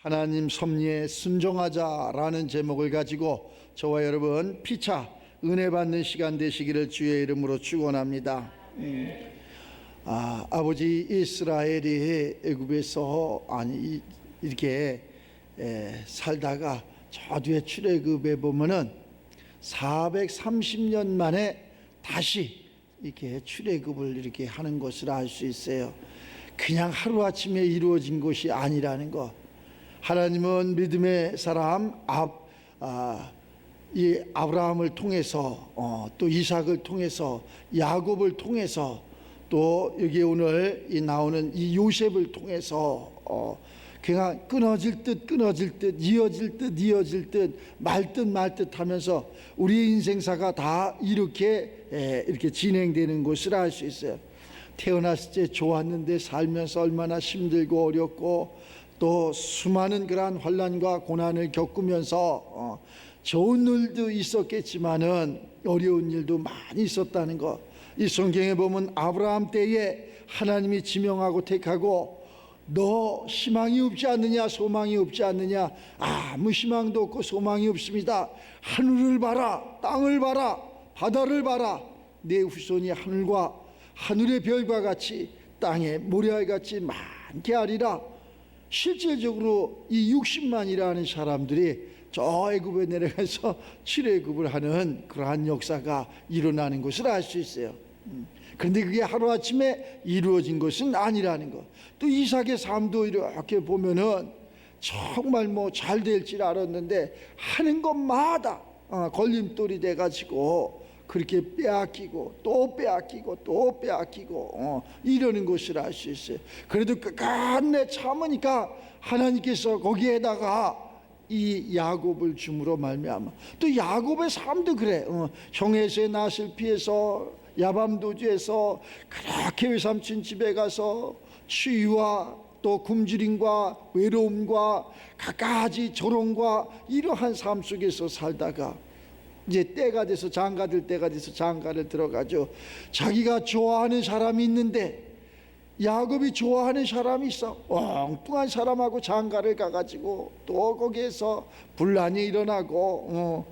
하나님 섭리에 순종하자라는 제목을 가지고 저와 여러분 피차 은혜 받는 시간 되시기를 주의 이름으로 축원합니다. 아버지 이스라엘이 애굽에서 이렇게 살다가 저 뒤에 출애굽에 보면은 430년 만에 다시 이렇게 출애굽을 이렇게 하는 것을 알 수 있어요. 그냥 하루아침에 이루어진 것이 아니라는 것. 하나님은 믿음의 사람 이 아브라함을 통해서 또 이삭을 통해서 야곱을 통해서 또 여기 오늘 나오는 이 요셉을 통해서 그냥 끊어질 듯 이어질 듯 말 듯 하면서 우리의 인생사가 다 이렇게 진행되는 것을 알 수 있어요. 태어났을 때 좋았는데 살면서 얼마나 힘들고 어렵고 또 수많은 그러한 환난과 고난을 겪으면서 좋은 일도 있었겠지만은 어려운 일도 많이 있었다는 것. 이 성경에 보면 아브라함 때에 하나님이 지명하고 택하고 너 희망이 없지 않느냐, 소망이 없지 않느냐. 아무 희망도 없고 소망이 없습니다. 하늘을 봐라, 땅을 봐라, 바다를 봐라. 내 후손이 하늘의 별과 같이 땅의 모래알 같이 많게 하리라. 실질적으로 이 60만이라는 사람들이 저 애굽에 내려가서 출애굽을 하는 그러한 역사가 일어나는 것을 알 수 있어요. 그런데 그게 하루아침에 이루어진 것은 아니라는 것. 또 이삭의 삶도 이렇게 보면은 정말 잘 될 줄 알았는데 하는 것마다 걸림돌이 돼가지고 그렇게 빼앗기고 또 빼앗기고 또 빼앗기고 이러는 것을 알 수 있어요. 그래도 끝내 참으니까 하나님께서 거기에다가 이 야곱을 줌으로 말미암아 또 야곱의 삶도 그래. 형에서의 낯을 피해서 야밤도주에서 그렇게 외삼촌 집에 가서 추위와 또 굶주림과 외로움과 갖가지 조롱과 이러한 삶 속에서 살다가 이제 때가 돼서 장가들 때가 돼서 장가를 들어가죠. 자기가 좋아하는 사람이 있는데 야곱이 좋아하는 사람이 있어. 엉뚱한 사람하고 장가를 가가지고 또 거기에서 분란이 일어나고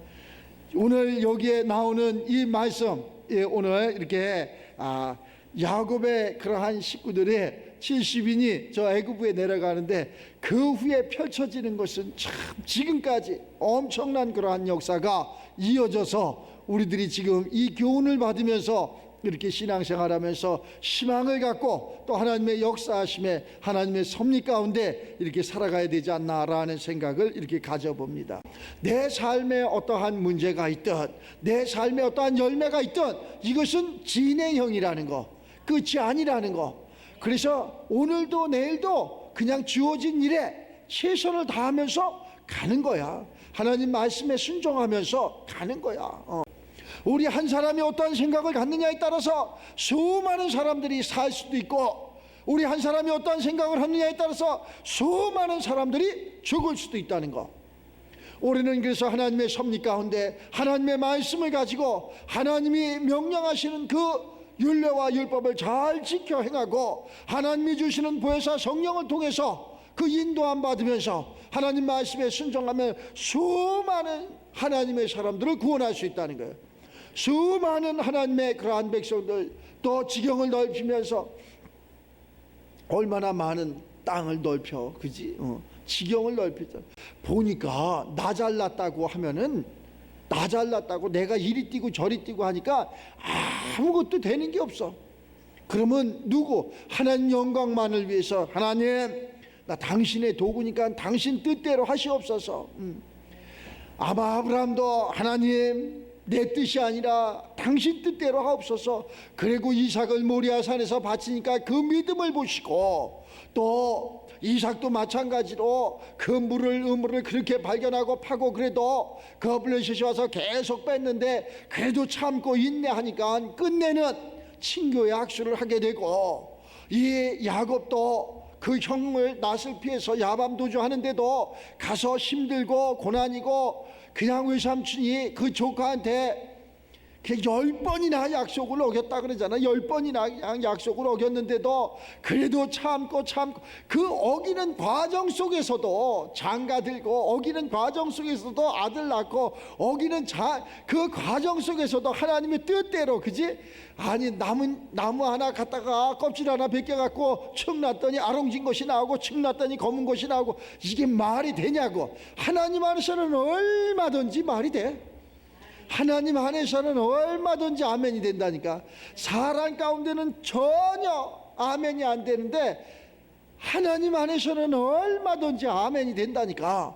오늘 여기에 나오는 이 말씀 오늘 이렇게 야곱의 그러한 식구들이 70인이 저 애굽에 내려가는데 그 후에 펼쳐지는 것은 참 지금까지 엄청난 그러한 역사가 이어져서 우리들이 지금 이 교훈을 받으면서 이렇게 신앙생활하면서 희망을 갖고 또 하나님의 역사하심에 하나님의 섭리 가운데 이렇게 살아가야 되지 않나라는 생각을 이렇게 가져봅니다. 내 삶에 어떠한 문제가 있든 내 삶에 어떠한 열매가 있든 이것은 진행형이라는 거, 끝이 아니라는 거. 그래서 오늘도 내일도 그냥 주어진 일에 최선을 다하면서 가는 거야. 하나님 말씀에 순종하면서 가는 거야. 우리 한 사람이 어떠한 생각을 갖느냐에 따라서 수많은 사람들이 살 수도 있고 우리 한 사람이 어떠한 생각을 하느냐에 따라서 수많은 사람들이 죽을 수도 있다는 거. 우리는 그래서 하나님의 섭리 가운데 하나님의 말씀을 가지고 하나님이 명령하시는 그 율례와 율법을 잘 지켜 행하고 하나님이 주시는 보혜사 성령을 통해서 그 인도함 받으면서 하나님 말씀에 순종하면 수많은 하나님의 사람들을 구원할 수 있다는 거예요. 수많은 하나님의 그러한 백성들 또 지경을 넓히면서 얼마나 많은 땅을 넓혀, 그지? 지경을 넓히자. 보니까 나 잘났다고 하면은 나 잘났다고 내가 이리 뛰고 저리 뛰고 하니까 아무것도 되는 게 없어. 그러면 누구? 하나님 영광만을 위해서 하나님 나 당신의 도구니까 당신 뜻대로 하시옵소서. 아마 아브라함도 하나님 내 뜻이 아니라 당신 뜻대로 하옵소서. 그리고 이삭을 모리아산에서 바치니까 그 믿음을 보시고 또 이삭도 마찬가지로 그 우물을 그렇게 발견하고 파고 그래도 그 블레셋이 와서 계속 뺐는데 그래도 참고 인내하니까 끝내는 친교의 악수를 하게 되고 이 야곱도 그 형을 낯을 피해서 야밤도주 하는데도 가서 힘들고 고난이고 그냥 외삼촌이 그 조카한테 열 번이나 약속을 어겼다 그러잖아. 10번이나 약속을 어겼는데도 그래도 참고 그 어기는 과정 속에서도 장가 들고, 어기는 과정 속에서도 아들 낳고, 어기는 그 과정 속에서도 하나님의 뜻대로, 그지? 아니 나무 하나 갖다가 껍질 하나 벗겨갖고 축 놨더니 아롱진 것이 나오고, 축 놨더니 검은 것이 나오고, 이게 말이 되냐고. 하나님 안에서는 얼마든지 말이 돼. 하나님 안에서는 얼마든지 아멘이 된다니까. 사람 가운데는 전혀 아멘이 안 되는데 하나님 안에서는 얼마든지 아멘이 된다니까.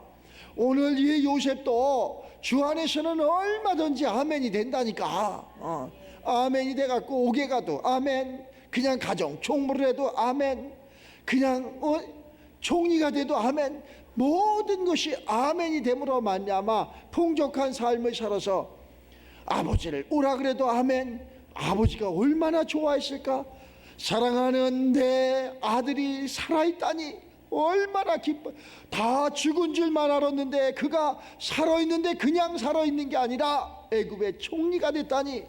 오늘 이 요셉도 주 안에서는 얼마든지 아멘이 된다니까. 아멘이 돼갖고 옥에 가도 아멘, 그냥 가정 총무를 해도 아멘, 그냥 총리가 돼도 아멘. 모든 것이 아멘이 됨으로 말미암아 풍족한 삶을 살아서 아버지를 오라 그래도 아멘. 아버지가 얼마나 좋아했을까. 사랑하는 내 아들이 살아있다니 얼마나 기뻐. 다 죽은 줄만 알았는데 그가 살아있는데 그냥 살아있는 게 아니라 애굽의 총리가 됐다니.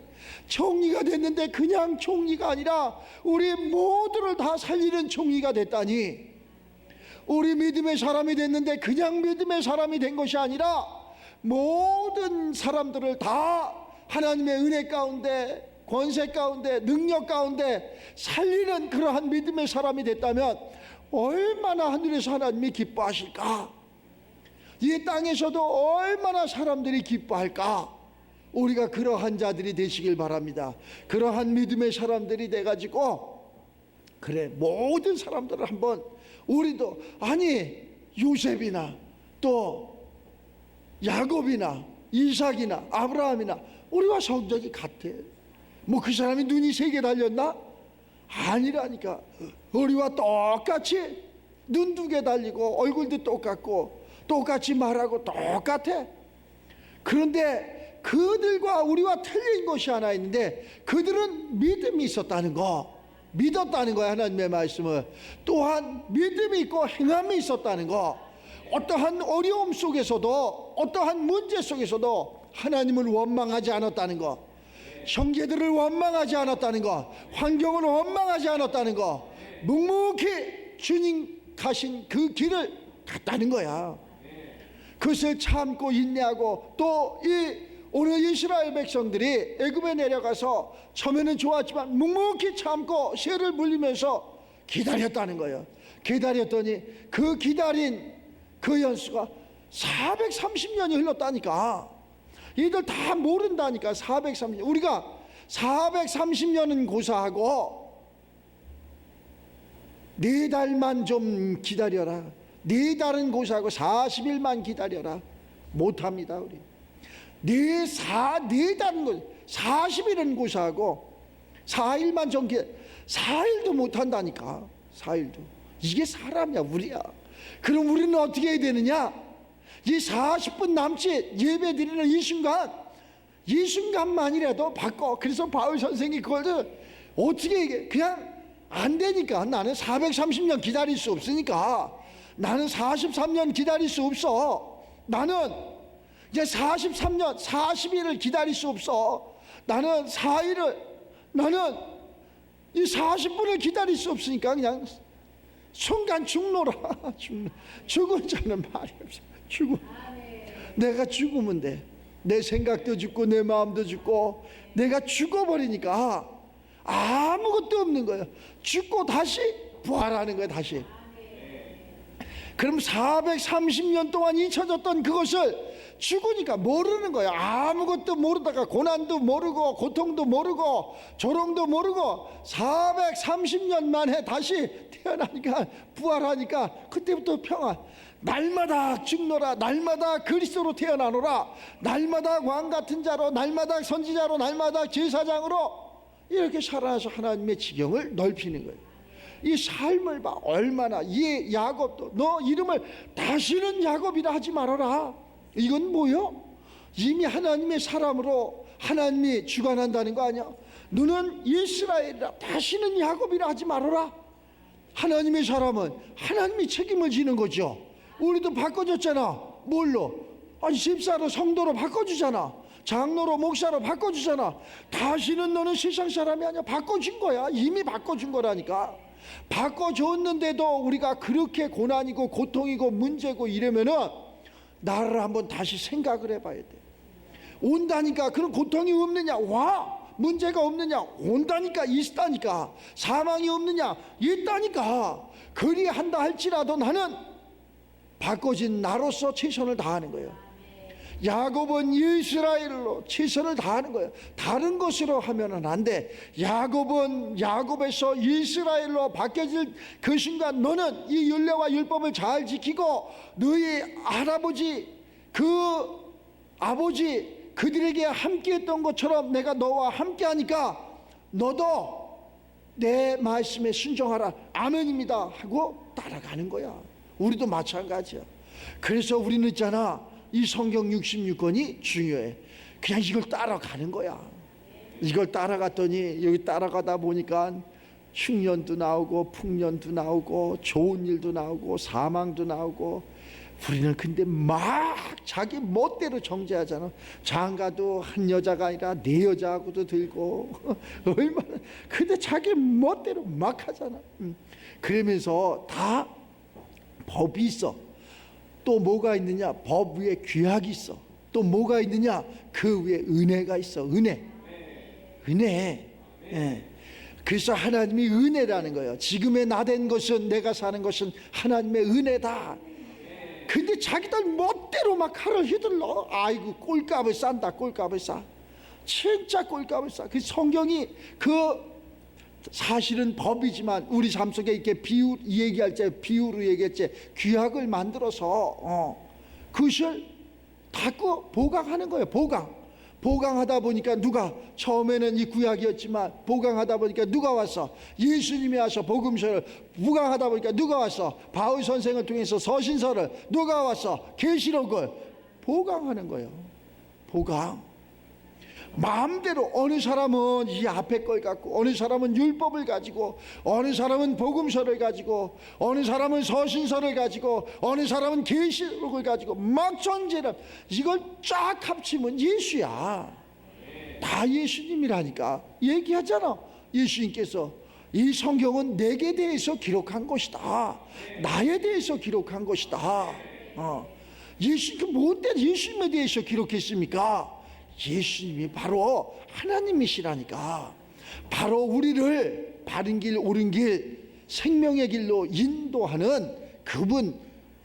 총리가 됐는데 그냥 총리가 아니라 우리 모두를 다 살리는 총리가 됐다니. 우리 믿음의 사람이 됐는데 그냥 믿음의 사람이 된 것이 아니라 모든 사람들을 다 하나님의 은혜 가운데, 권세 가운데, 능력 가운데 살리는 그러한 믿음의 사람이 됐다면 얼마나 하늘에서 하나님이 기뻐하실까. 이 땅에서도 얼마나 사람들이 기뻐할까. 우리가 그러한 자들이 되시길 바랍니다. 그러한 믿음의 사람들이 돼가지고, 그래, 모든 사람들을 한번, 우리도, 아니 요셉이나 또 야곱이나 이삭이나 아브라함이나 우리와 성적이 같아. 뭐 그 사람이 눈이 3개 달렸나? 아니라니까. 우리와 똑같이 눈 2개 달리고 얼굴도 똑같고 똑같이 말하고 똑같아. 그런데 그들과 우리와 틀린 것이 하나 있는데, 그들은 믿음이 있었다는 거, 믿었다는 거야. 하나님의 말씀을. 또한 믿음이 있고 행함이 있었다는 거. 어떠한 어려움 속에서도, 어떠한 문제 속에서도 하나님을 원망하지 않았다는 거, 형제들을 원망하지 않았다는 거, 환경을 원망하지 않았다는 거, 묵묵히 주님 가신 그 길을 갔다는 거야. 그것을 참고 인내하고, 또 오늘 이스라엘 백성들이 애굽에 내려가서 처음에는 좋았지만 묵묵히 참고 쇠를 물리면서 기다렸다는 거예요. 기다렸더니 그 기다린 그 연수가 430년이 흘렀다니까. 이들 다 모른다니까. 430년. 우리가 430년은 고사하고 4달만 좀 기다려라. 4달은 고사하고 40일만 기다려라. 못합니다 우리. 4달은 40일은 고사하고 4일만 좀 4일도 못한다니까. 4일도. 이게 사람이야, 우리야. 그럼 우리는 어떻게 해야 되느냐? 이 40분 남짓 예배 드리는 이 순간만이라도 바꿔. 그래서 바울 선생이 그걸 어떻게 얘기해? 그냥 안 되니까. 나는 430년 기다릴 수 없으니까. 나는 43년 기다릴 수 없어. 나는 이제 43년 40일을 기다릴 수 없어. 나는 4일을, 나는 이 40분을 기다릴 수 없으니까 그냥 순간 죽노라. 죽은 자는 말이 없어. 내가 죽으면 돼. 내 생각도 죽고 내 마음도 죽고 내가 죽어버리니까 아무것도 없는 거예요. 죽고 다시 부활하는 거예요. 다시. 그럼 430년 동안 잊혀졌던 그것을 죽으니까 모르는 거예요. 아무것도 모르다가 고난도 모르고 고통도 모르고 조롱도 모르고 430년 만에 다시 태어나니까, 부활하니까 그때부터 평안. 날마다 죽노라. 날마다 그리스도로 태어나노라. 날마다 왕 같은 자로, 날마다 선지자로, 날마다 제사장으로 이렇게 살아서 하나님의 지경을 넓히는 거예요. 이 삶을 봐. 얼마나. 이 야곱도 너 이름을 다시는 야곱이라 하지 말아라. 이건 뭐요? 이미 하나님의 사람으로 하나님이 주관한다는 거 아니야? 너는 이스라엘이라, 다시는 야곱이라 하지 말아라. 하나님의 사람은 하나님이 책임을 지는 거죠. 우리도 바꿔줬잖아. 뭘로? 아니 집사로, 성도로 바꿔주잖아. 장로로 목사로 바꿔주잖아. 다시는 너는 세상 사람이 아니야. 바꿔준 거야. 이미 바꿔준 거라니까. 바꿔줬는데도 우리가 그렇게 고난이고 고통이고 문제고 이러면은 나를 한번 다시 생각을 해봐야 돼. 온다니까. 그런 고통이 없느냐? 와. 문제가 없느냐? 온다니까. 있다니까. 사망이 없느냐? 있다니까. 그리한다 할지라도 나는 바꿔진 나로서 최선을 다하는 거예요. 야곱은 이스라엘로 최선을 다하는 거예요. 다른 것으로 하면은 안 돼. 야곱은 야곱에서 이스라엘로 바뀌어질 그 순간 너는 이 율례와 율법을 잘 지키고 너희 할아버지 그 아버지 그들에게 함께했던 것처럼 내가 너와 함께하니까 너도 내 말씀에 순종하라. 아멘입니다 하고 따라가는 거야. 우리도 마찬가지야. 그래서 우리는 있잖아, 이 성경 66권이 중요해. 그냥 이걸 따라가는 거야. 이걸 따라갔더니 여기 따라가다 보니까 흉년도 나오고 풍년도 나오고 좋은 일도 나오고 사망도 나오고. 우리는 근데 막 자기 멋대로 정죄하잖아. 장가도 한 여자가 아니라 네 여자하고도 들고 얼마나. 근데 자기 멋대로 막 하잖아. 그러면서 다 법이 있어. 또 뭐가 있느냐? 법 위에 규약이 있어. 또 뭐가 있느냐? 그 위에 은혜가 있어. 은혜. 예. 그래서 하나님이 은혜라는 거예요. 지금의 나 된 것은, 내가 사는 것은 하나님의 은혜다. 근데 자기들 멋대로 막 칼을 휘둘러. 아이고 꼴값을 싼다. 꼴값을 싸. 진짜 꼴값을 싸. 그 성경이 그 사실은 법이지만 우리 삶 속에 이렇게 얘기할 때 비유로 얘기할 때 규약을 만들어서 그것을 자꾸 보강하는 거예요. 보강하다 보니까 누가, 처음에는 이 구약이었지만 보강하다 보니까 누가 왔어? 예수님이 와서 복음서를. 보강하다 보니까 누가 왔어? 바울 선생을 통해서 서신서를. 누가 왔어? 계시록을. 보강하는 거예요. 보강. 마음대로. 어느 사람은 이 앞에 걸 갖고, 어느 사람은 율법을 가지고, 어느 사람은 복음서를 가지고, 어느 사람은 서신서를 가지고, 어느 사람은 계시록을 가지고 막 전제를. 이걸 쫙 합치면 예수야. 다 예수님이라니까. 얘기하잖아. 예수님께서 이 성경은 내게 대해서 기록한 것이다. 나에 대해서 기록한 것이다. 예수님, 뭔데 예수님에 대해서 기록했습니까? 예수님이 바로 하나님이시라니까. 바로 우리를 바른 길, 옳은 길, 생명의 길로 인도하는 그분,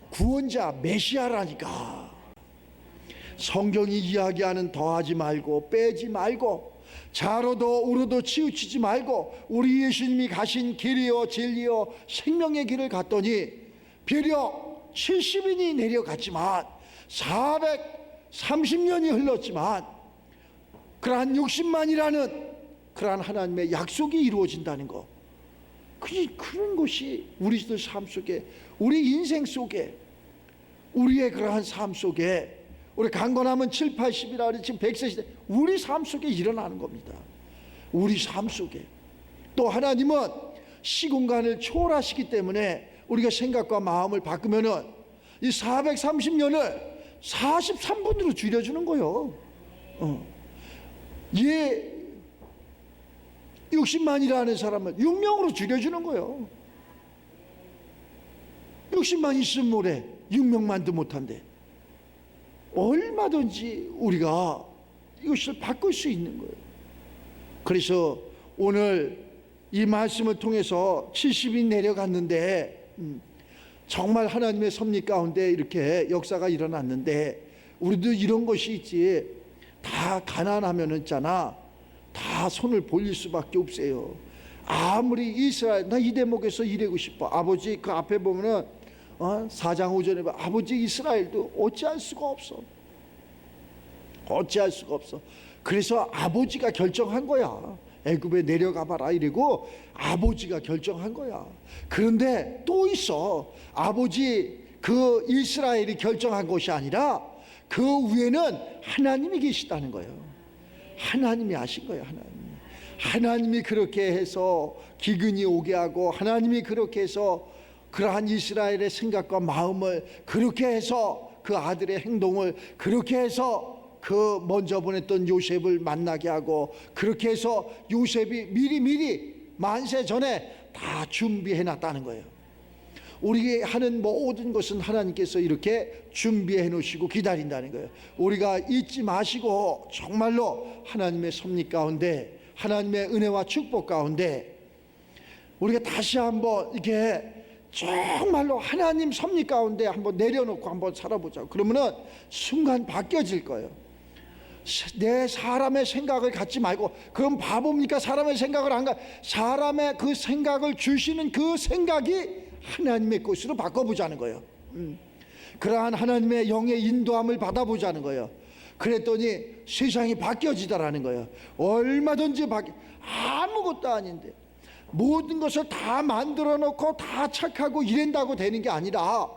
구원자, 메시아라니까. 성경이 이야기하는 더하지 말고 빼지 말고 좌로도 우로도 치우치지 말고 우리 예수님이 가신 길이요 진리요 생명의 길을 갔더니 비록 70인이 내려갔지만 430년이 흘렀지만 그러한 60만이라는 그러한 하나님의 약속이 이루어진다는 거. 그런 것이 우리들 삶 속에, 우리 인생 속에, 우리의 그러한 삶 속에, 우리 강건하면 7, 80이라 지금 100세 시대, 우리 삶 속에 일어나는 겁니다. 우리 삶 속에. 또 하나님은 시공간을 초월하시기 때문에 우리가 생각과 마음을 바꾸면은 이 430년을 43분으로 줄여주는 거예요. 얘 60만이라는 사람을 6명으로 줄여주는 거예요. 60만 있으면 뭐래? 6명만도 못한대. 얼마든지 우리가 이것을 바꿀 수 있는 거예요. 그래서 오늘 이 말씀을 통해서 70인 내려갔는데 정말 하나님의 섭리 가운데 이렇게 역사가 일어났는데 우리도 이런 것이 있지. 다 가난하면 있잖아, 다 손을 벌릴 수밖에 없어요. 아무리 이스라엘, 나 이 대목에서 이래고 싶어. 아버지 그 앞에 보면은 4장 5절에 봐. 아버지 이스라엘도 어찌할 수가 없어. 어찌할 수가 없어. 그래서 아버지가 결정한 거야. 애굽에 내려가 봐라 이러고 아버지가 결정한 거야. 그런데 또 있어. 아버지 그 이스라엘이 결정한 것이 아니라 그 위에는 하나님이 계시다는 거예요. 하나님이 하신 거예요. 하나님이 그렇게 해서 기근이 오게 하고, 하나님이 그렇게 해서 그러한 이스라엘의 생각과 마음을 그렇게 해서 그 아들의 행동을 그렇게 해서 그 먼저 보냈던 요셉을 만나게 하고, 그렇게 해서 요셉이 미리 만세 전에 다 준비해 놨다는 거예요. 우리가 하는 모든 것은 하나님께서 이렇게 준비해 놓으시고 기다린다는 거예요. 우리가 잊지 마시고 정말로 하나님의 섭리 가운데, 하나님의 은혜와 축복 가운데 우리가 다시 한번 이렇게 정말로 하나님 섭리 가운데 한번 내려놓고 한번 살아보자고. 그러면은 순간 바뀌어질 거예요. 내 사람의 생각을 갖지 말고, 그럼 바보입니까? 사람의 생각을 안 가. 사람의 그 생각을 주시는 그 생각이 하나님의 것으로 바꿔보자는 거예요. 그러한 하나님의 영의 인도함을 받아보자는 거예요. 그랬더니 세상이 바뀌어지더라는 거예요. 얼마든지 아무것도 아닌데 모든 것을 다 만들어 놓고 다 착하고 이런다고 되는 게 아니라,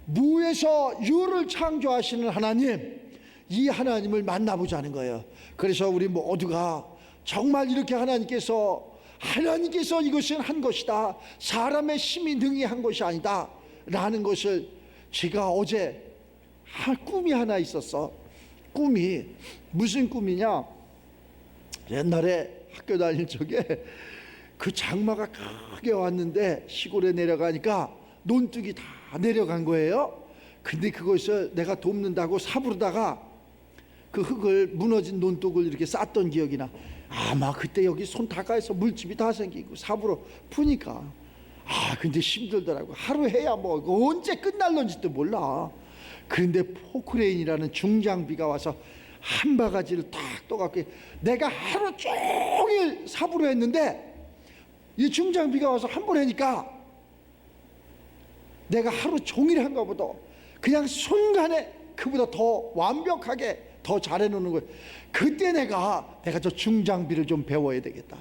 무에서 유를 창조하시는 하나님, 이 하나님을 만나보자는 거예요. 그래서 우리 모두가 정말 이렇게 하나님께서 이것은 한 것이다, 사람의 힘이 능히 한 것이 아니다 라는 것을, 제가 어제 꿈이 하나 있었어. 꿈이 무슨 꿈이냐, 옛날에 학교 다닐 적에 그 장마가 크게 왔는데 시골에 내려가니까 논둑이 다 내려간 거예요. 근데 그것을 내가 돕는다고 사부르다가 그 흙을, 무너진 논둑을 이렇게 쌌던 기억이 나. 아마 그때 여기 손 다가해서 물집이 다 생기고 사부로 푸니까, 근데 힘들더라고. 하루 해야 뭐 언제 끝날런지도 몰라. 그런데 포크레인이라는 중장비가 와서 한 바가지를 탁 떠갖고, 내가 하루 종일 사부로 했는데 이 중장비가 와서 한 번 하니까 내가 하루 종일 한가 보다 그냥 순간에 그보다 더 완벽하게 더 잘해놓는 거예요. 그때 내가 저 중장비를 좀 배워야 되겠다.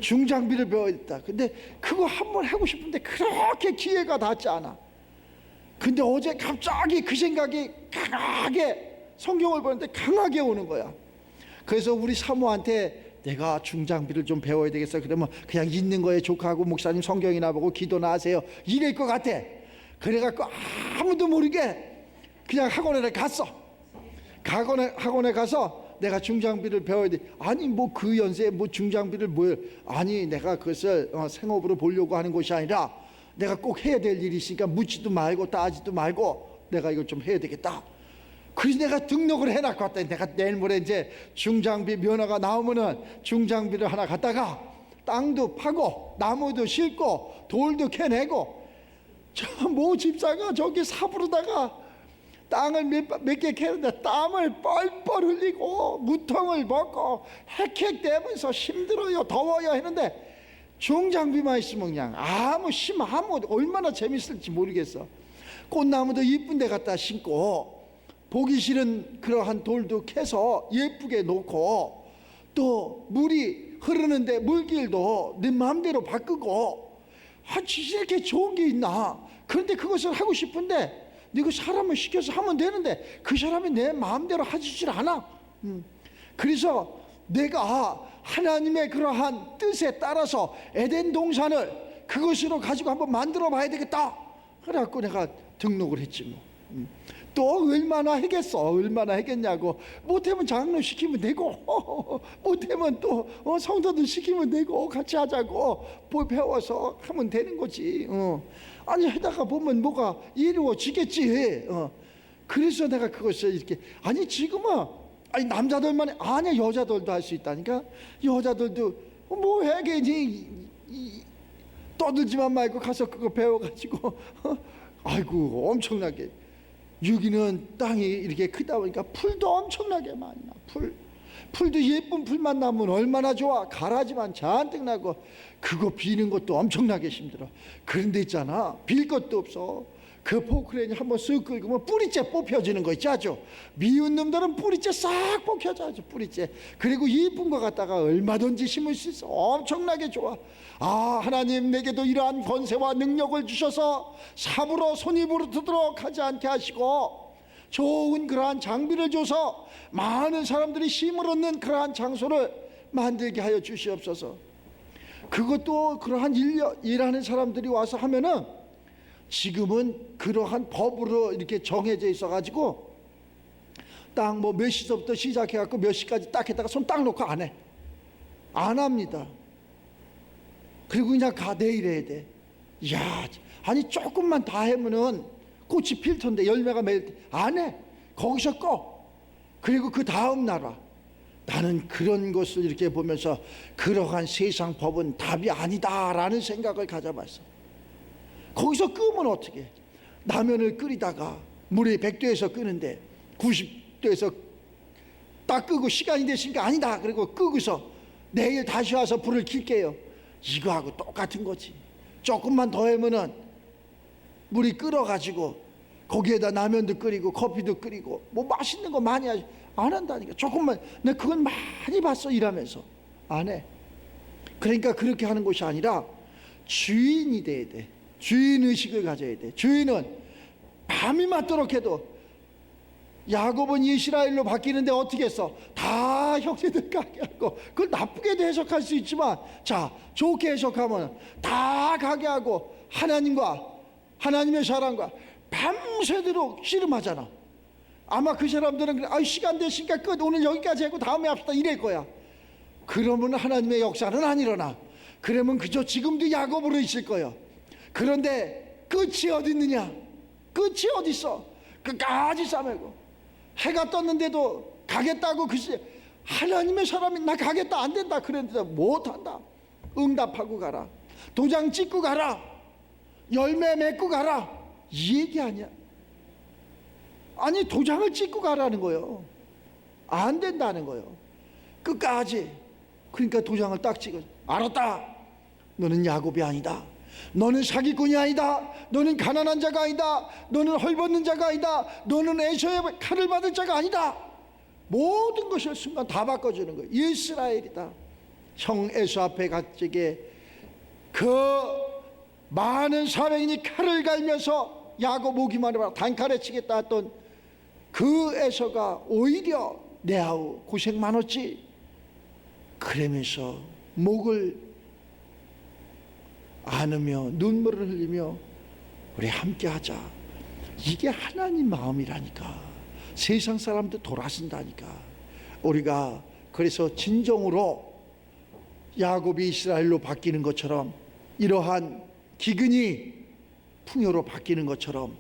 중장비를 배워야겠다. 근데 그거 한번 하고 싶은데 그렇게 기회가 닿지 않아. 근데 어제 갑자기 그 생각이 강하게, 성경을 보는데 강하게 오는 거야. 그래서 우리 사모한테 내가 중장비를 좀 배워야 되겠어. 그러면 그냥 있는 거에 족하고 목사님 성경이나 보고 기도나 하세요, 이럴 것 같아. 그래갖고 아무도 모르게 그냥 학원에 갔어. 학원에 가서 내가 중장비를 배워야 돼. 아니 뭐 그 연세에 뭐 중장비를 뭐해. 아니 내가 그것을 생업으로 보려고 하는 것이 아니라 내가 꼭 해야 될 일이 있으니까 묻지도 말고 따지도 말고 내가 이걸 좀 해야 되겠다. 그래서 내가 등록을 해놨고 왔다. 내가 내일 모레 이제 중장비 면허가 나오면은 중장비를 하나 갖다가 땅도 파고 나무도 심고 돌도 캐내고, 저 모 집사가 저기 사부르다가 땅을 몇 개 캐는데 땀을 뻘뻘 흘리고 무통을 먹고 헥헥대면서 힘들어요, 더워요 했는데, 중장비만 있으면 그냥 아무 얼마나 재밌을지 모르겠어. 꽃나무도 이쁜 데 갖다 심고 보기 싫은 그러한 돌도 캐서 예쁘게 놓고, 또 물이 흐르는데 물길도 내 마음대로 바꾸고, 이렇게 좋은 게 있나. 그런데 그것을 하고 싶은데 네가 사람을 시켜서 하면 되는데 그 사람이 내 마음대로 하지질 않아. 그래서 내가 하나님의 그러한 뜻에 따라서 에덴 동산을 그것으로 가지고 한번 만들어 봐야 되겠다. 그래갖고 내가 등록을 했지 뭐. 또 얼마나 하겠어. 얼마나 하겠냐고. 못하면 장로 시키면 되고 못하면 또 성도들 시키면 되고 같이 하자고 배워서 하면 되는 거지. 아니 하다가 보면 뭐가 이루어지겠지. 그래서 내가 그것을 이렇게, 아니 지금은 아니 남자들만 아니 여자들도 할 수 있다니까. 여자들도 뭐 해야겠니, 떠들지만 말고 가서 그거 배워가지고 아이고 엄청나게. 여기는 땅이 이렇게 크다 보니까 풀도 엄청나게 많이 나. 풀도 예쁜 풀만 나면 얼마나 좋아. 가라지만 잔뜩 나고 그거 비는 것도 엄청나게 힘들어. 그런데 있잖아, 빌 것도 없어. 그 포크레인이 한번 쓱 긁으면 뿌리째 뽑혀지는 거 있지. 아주 미운 놈들은 뿌리째 싹 뽑혀져. 아주 뿌리째. 그리고 이쁜 거 갖다가 얼마든지 심을 수 있어. 엄청나게 좋아. 하나님 내게도 이러한 권세와 능력을 주셔서 삽으로 손입으로 두도록 하지 않게 하시고, 좋은 그러한 장비를 줘서 많은 사람들이 힘을 얻는 그러한 장소를 만들게 하여 주시옵소서. 그것도 그러한 일하는 사람들이 와서 하면은, 지금은 그러한 법으로 이렇게 정해져 있어 가지고 딱 뭐 몇 시서부터 시작해갖고 몇 시까지 딱 했다가 손 딱 놓고 안 해. 안 합니다. 그리고 그냥 가, 내일 해야 돼. 이야, 아니 조금만 다 하면은 꽃이 필 텐데, 열매가 맺을 때 안 해. 거기서 꺼. 그리고 그 다음 날 와. 나는 그런 것을 이렇게 보면서 그러한 세상 법은 답이 아니다라는 생각을 가져봤어. 거기서 끄면 어떻게? 라면을 끓이다가 물이 100도에서 끄는데 90도에서 딱 끄고 시간이 됐으니까 아니다. 그리고 끄고서 내일 다시 와서 불을 켤게요. 이거하고 똑같은 거지. 조금만 더 하면은 물이 끓어가지고 거기에다 라면도 끓이고 커피도 끓이고 뭐 맛있는 거 많이 하지. 안 한다니까. 조금만. 내가 그건 많이 봤어, 일하면서. 안 해. 그러니까 그렇게 하는 것이 아니라 주인이 돼야 돼. 주인의식을 가져야 돼. 주인은 밤이 맞도록 해도, 야곱은 이스라엘로 바뀌는데 어떻게 했어? 다 형제들 가게 하고. 그걸 나쁘게도 해석할 수 있지만, 자, 좋게 해석하면 다 가게 하고 하나님과 하나님의 사랑과 밤새도록 씨름하잖아. 아마 그 사람들은 그래, 아, 시간 됐으니까 끝, 오늘 여기까지 하고 다음에 합시다, 이럴 거야. 그러면 하나님의 역사는 안 일어나. 그러면 그저 지금도 야곱으로 있을 거야. 그런데 끝이 어디 있느냐? 끝이 어디 있어? 끝까지 싸매고 해가 떴는데도 가겠다고. 글쎄, 하나님의 사람이 나 가겠다, 안 된다 그랬는데 못한다. 응답하고 가라. 도장 찍고 가라. 열매 맺고 가라. 이 얘기 아니야. 아니, 도장을 찍고 가라는 거예요. 안 된다는 거예요. 끝까지. 그러니까 도장을 딱 찍어. 알았다. 너는 야곱이 아니다. 너는 사기꾼이 아니다. 너는 가난한 자가 아니다. 너는 헐벗는 자가 아니다. 너는 에서의 칼을 받을 자가 아니다. 모든 것을 순간 다 바꿔주는 거예요. 이스라엘이다. 형 에서 앞에 갑자기 그 많은 사명인이 칼을 갈면서 야곱 오기만 해봐 단칼에 치겠다 했던 그 에서가 오히려 내아우 고생 많았지. 그러면서 목을 안으며 눈물을 흘리며 우리 함께 하자. 이게 하나님 마음이라니까. 세상 사람도 돌아선다니까. 우리가 그래서 진정으로 야곱이 이스라엘로 바뀌는 것처럼, 이러한 기근이 풍요로 바뀌는 것처럼,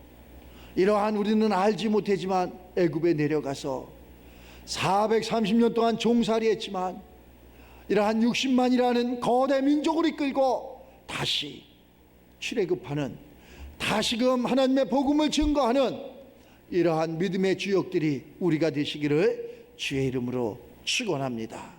이러한 우리는 알지 못하지만 애굽에 내려가서 430년 동안 종살이 했지만 이러한 60만이라는 거대 민족을 이끌고 다시 출애굽하는, 다시금 하나님의 복음을 증거하는 이러한 믿음의 주역들이 우리가 되시기를 주의 이름으로 축원합니다.